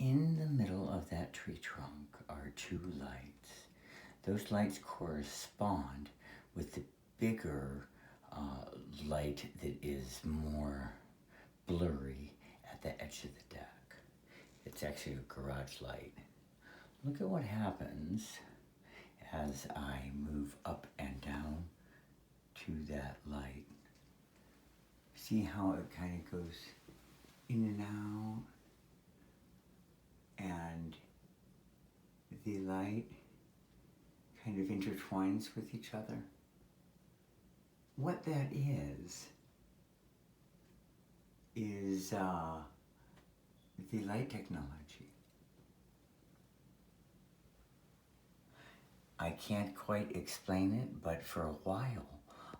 In the middle of that tree trunk are two lights. Those lights correspond with the bigger light that is more blurry at the edge of the deck. It's actually a garage light. Look at what happens as I move up and down to that light. See how it kind of goes in and out, and the light kind of intertwines with each other. What that is the light technology. I can't quite explain it, but for a while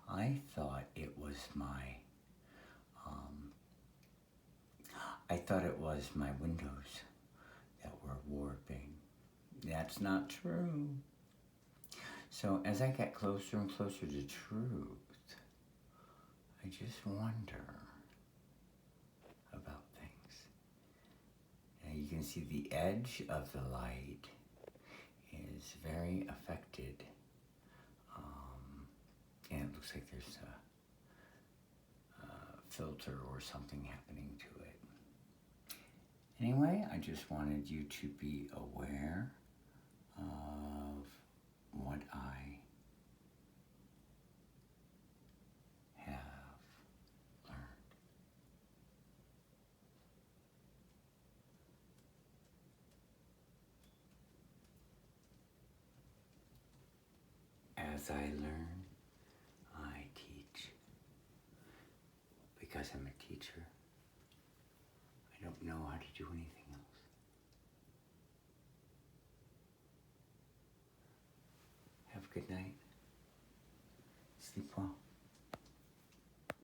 I thought it was my windows that were warping. That's not true. So as I get closer and closer to truth, I just wonder about things. And you can see the edge of the light is very affected. And it looks like there's a filter or something happening to it. Anyway, I just wanted you to be aware of what I have learned. As I learn, I teach. Because I'm a teacher, I don't know how to do anything else. Have a good night. Sleep well.